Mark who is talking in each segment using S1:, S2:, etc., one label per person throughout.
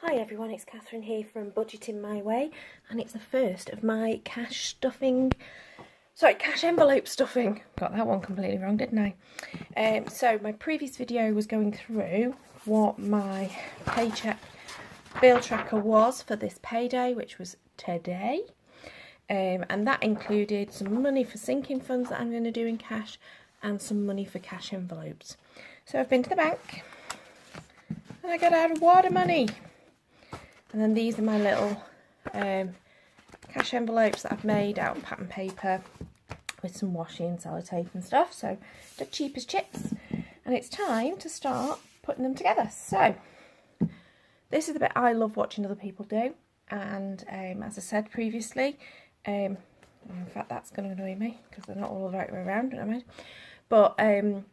S1: Hi everyone, it's Catherine here from Budgeting My Way, and it's the first of my cash envelope stuffing. Got that one completely wrong, didn't I? So my previous video was going through what my paycheck bill tracker was for this payday, which was today. And that included some money for sinking funds that I'm going to do in cash and some money for cash envelopes. So I've been to the bank and I got out of water money. And then these are my little cash envelopes that I've made out of pattern paper with some washi and sellotape and stuff. So they're cheap as chips. And it's time to start putting them together. So this is the bit I love watching other people do. And as I said previously, in fact that's going to annoy me because they're not all the right way around, don't I? But I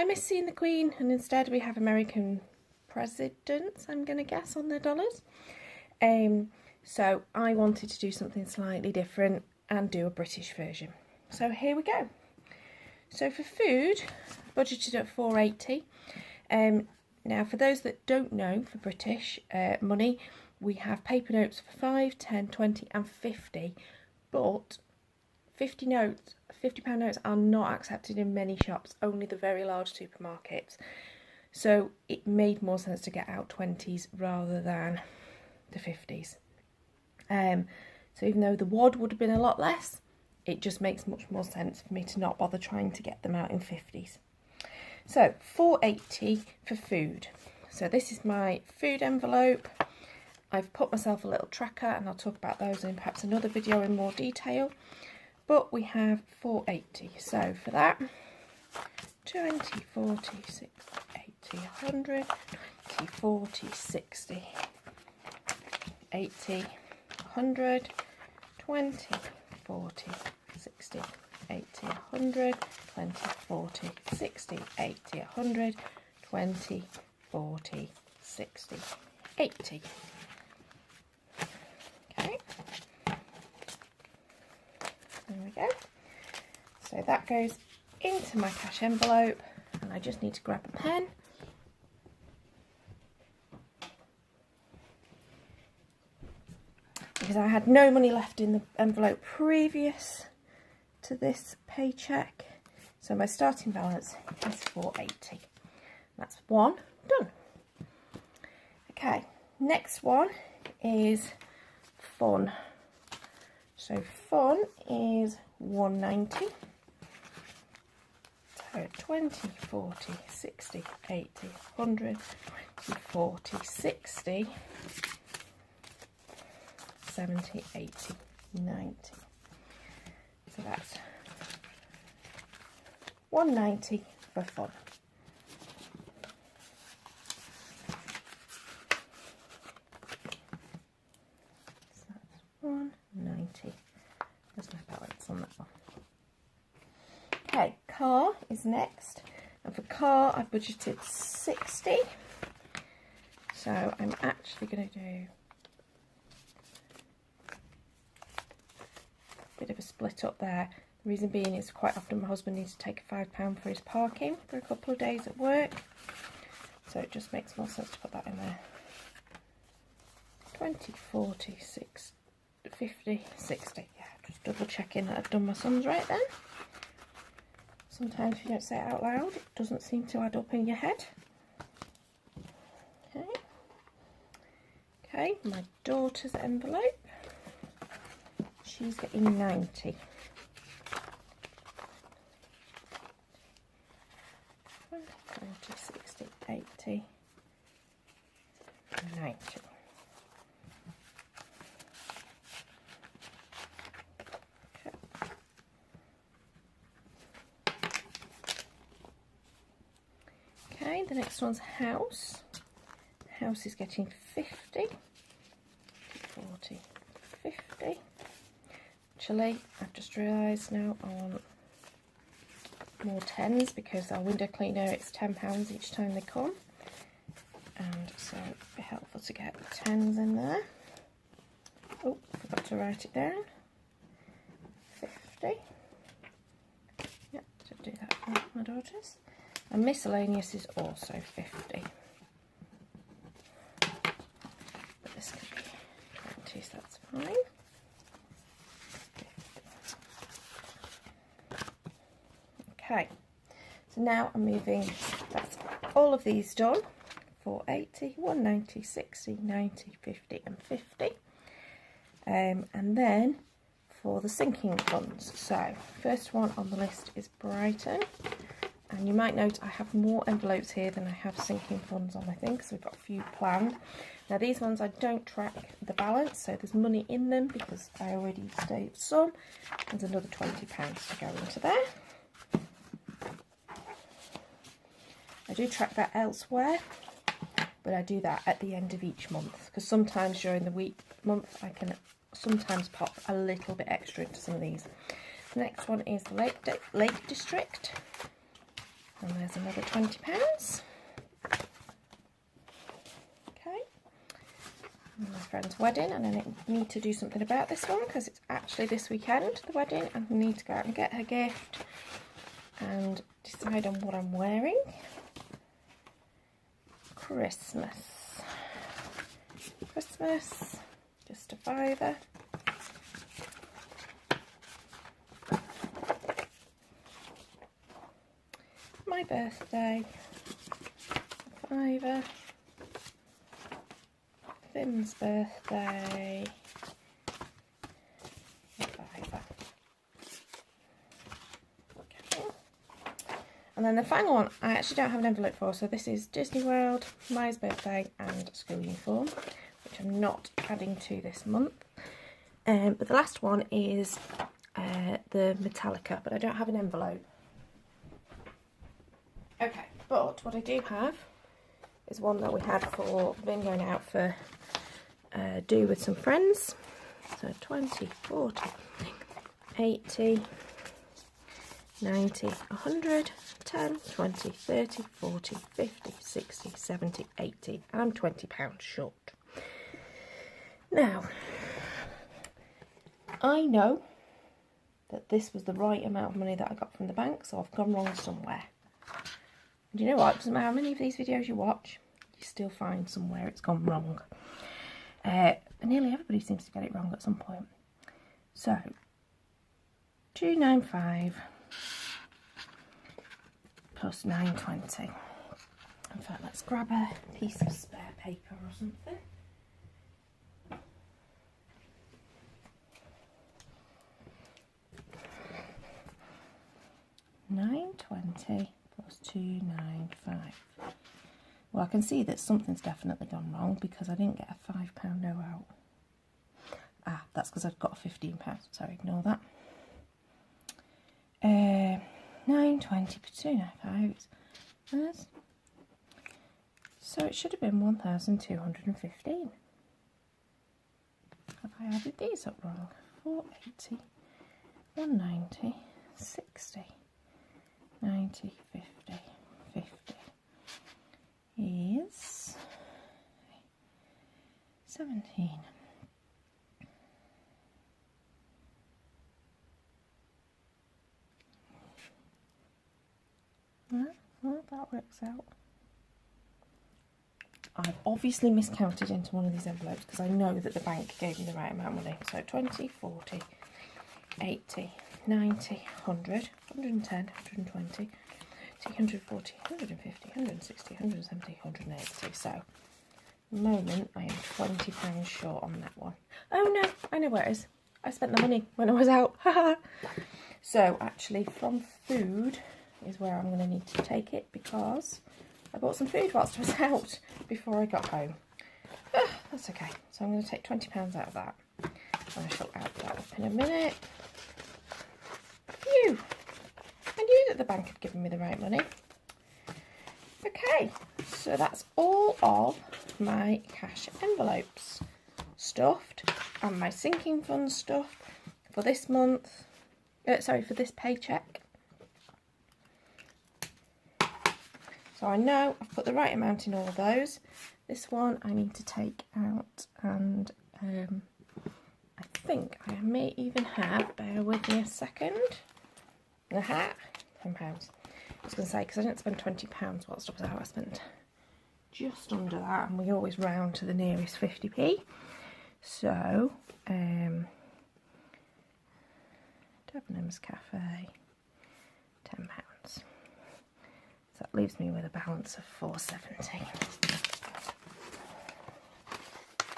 S1: miss seeing the Queen, and instead we have American presidents, I'm going to guess, on their dollars. So I wanted to do something slightly different and do a British version. So here we go. So for food, budgeted at £4.80. Now for those that don't know, for British money, we have paper notes for 5, 10, 20 and 50, but £50 notes are not accepted in many shops, only the very large supermarkets. So it made more sense to get out 20s rather than the 50s. So even though the wad would have been a lot less, it just makes much more sense for me to not bother trying to get them out in 50s. So £4.80 for food. So this is my food envelope. I've put myself a little tracker, and I'll talk about those in perhaps another video in more detail. But we have £4.80. So for that, 20, 40, 60, 80, 100, 20, 40, 60, 80, 100, 20, 40, 60, 80, 100, 20, 40, 60, 80, 100, 20, 40, 60, 80. Okay. There we go. So that goes into my cash envelope, and I just need to grab a pen. Because I had no money left in the envelope previous to this paycheck. So my starting balance is £4.80. That's one done. Okay, next one is fun. So fun is £1.90. So 20, 40, 60, 80, 100, 20, 40, 60, 70, 80, 90. So that's £1.90 for fun. So that's £1.90. There's my balance on that one. Okay, car is next. And for car, I budgeted £60. So I'm actually going to do bit of a split up there. The reason being is quite often my husband needs to take a £5 for his parking for a couple of days at work, so it just makes more sense to put that in there. 20, 40, 60, 50, 60. Yeah, just double checking that I've done my sums right then. Sometimes if you don't say it out loud, it doesn't seem to add up in your head. Okay. Okay, my daughter's envelope. She's getting 90. 20, 60, 80, 90. Okay. Okay, the next one's house. House is getting 50, 40, 50. Actually, I've just realised now I want more 10s because our window cleaner, it's £10 each time they come, and so it'd be helpful to get 10s in there. Oh, forgot to write it down. 50. Yep, to do that for my daughters. And miscellaneous is also 50. so that's fine. Okay, so now I'm moving, that's all of these done, 480, 190, 60, 90, 50 and 50. And then for the sinking funds, so first one on the list is Brighton, and you might note I have more envelopes here than I have sinking funds on, I think, so we've got a few planned. Now these ones I don't track the balance, so there's money in them because I already saved some. There's another £20 to go into there. I do track that elsewhere, but I do that at the end of each month, because sometimes during the month I can sometimes pop a little bit extra into some of these. The next one is the Lake District, and there's another £20. Okay, and my friend's wedding, and I need to do something about this one because it's actually this weekend, the wedding, and I need to go out and get her gift and decide on what I'm wearing. Christmas, just a £5. My birthday, a £5. Finn's birthday, a £5. Okay. And then the final one, I actually don't have an envelope for, so this is Disney World, Maya's birthday and school uniform, which I'm not adding to this month. But the last one is the Metallica, but I don't have an envelope. Okay, but what I do have is one that we had for Vin going out for do with some friends. So 20, 40, 80, 90, 100, 10, 20, 30, 40, 50, 60, 70, 80. I'm £20 short. Now, I know that this was the right amount of money that I got from the bank, so I've gone wrong somewhere. And you know what? It doesn't matter how many of these videos you watch, you still find somewhere it's gone wrong. Nearly everybody seems to get it wrong at some point. So, 295 plus 920. In fact, let's grab a piece of spare paper or something. £920 plus 295. Well, I can see that something's definitely gone wrong because I didn't get a £5 note out. Ah, that's because I've got a £15. Sorry, ignore that. 920 plus 295. So it should have been 1,215. Have I added these up wrong? 480, 190, 60, 90, 50, 50 is 17. Well, that works out. I've obviously miscounted into one of these envelopes because I know that the bank gave me the right amount of money. So 20, 40, 80, 90, 100, 110, 120, 140, 150, 160, 170, 180. So, at the moment, I am £20 short on that one. Oh no, I know where it is. I spent the money when I was out. So, actually, from food is where I'm going to need to take it because I bought some food whilst I was out before I got home. That's okay. So, I'm going to take £20 out of that. And I shall add that up in a minute. Phew! I knew that the bank had given me the right money. Okay, so that's all of my cash envelopes stuffed and my sinking fund stuffed for this month. For this paycheck. So I know I've put the right amount in all of those. This one I need to take out, and I think I may even have, bear with me a second, £10. I was going to say, because I didn't spend £20 whilst I was out, I spent just under that, and we always round to the nearest 50p. So, Debenhams Cafe, £10. So that leaves me with a balance of £4.70.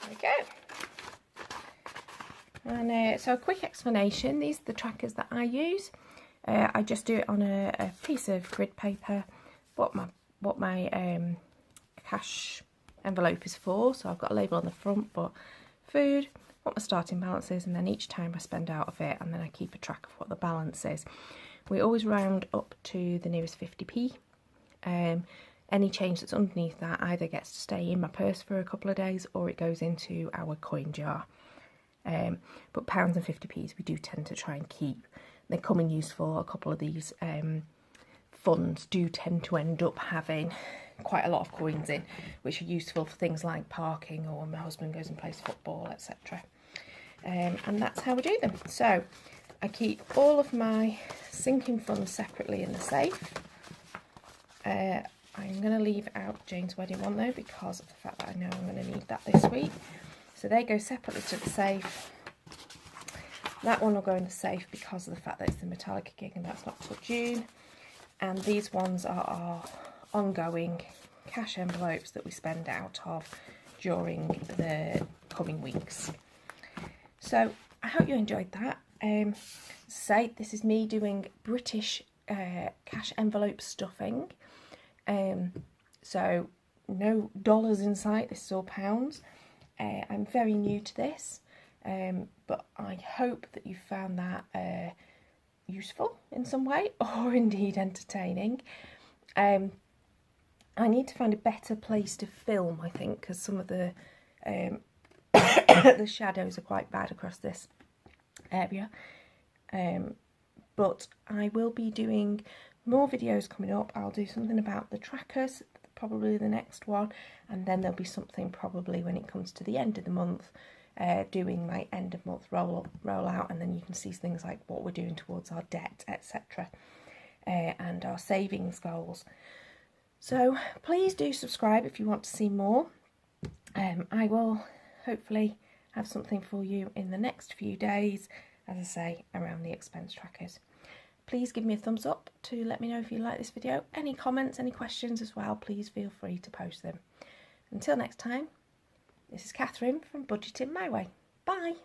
S1: There we go. And so a quick explanation, these are the trackers that I use. I just do it on a piece of grid paper, what my cash envelope is for. So I've got a label on the front, but food, what my starting balance is, and then each time I spend out of it, and then I keep a track of what the balance is. We always round up to the nearest 50p. Any change that's underneath that either gets to stay in my purse for a couple of days or it goes into our coin jar. But pounds and 50p's we do tend to try and keep. They come in useful. A couple of these funds do tend to end up having quite a lot of coins in, which are useful for things like parking or when my husband goes and plays football, etc. And that's how we do them. So I keep all of my sinking funds separately in the safe. I'm going to leave out Jane's wedding one though, because of the fact that I know I'm going to need that this week. So they go separately to the safe. That one will go in the safe because of the fact that it's the Metallica gig and that's not till June. And these ones are our ongoing cash envelopes that we spend out of during the coming weeks. So I hope you enjoyed that. Say this is me doing British cash envelope stuffing. So no dollars in sight, this is all pounds. I'm very new to this, but I hope that you found that useful in some way, or indeed entertaining. I need to find a better place to film, I think, because some of the the shadows are quite bad across this area. But I will be doing more videos coming up. I'll do something about the trackers, probably the next one, and then there'll be something probably when it comes to the end of the month, doing my end of month rollout, and then you can see things like what we're doing towards our debt, etc., and our savings goals. So please do subscribe if you want to see more. I will hopefully have something for you in the next few days, as I say, around the expense trackers. Please give me a thumbs up to let me know if you like this video. Any comments, any questions as well, please feel free to post them. Until next time, this is Catherine from Budgeting My Way. Bye!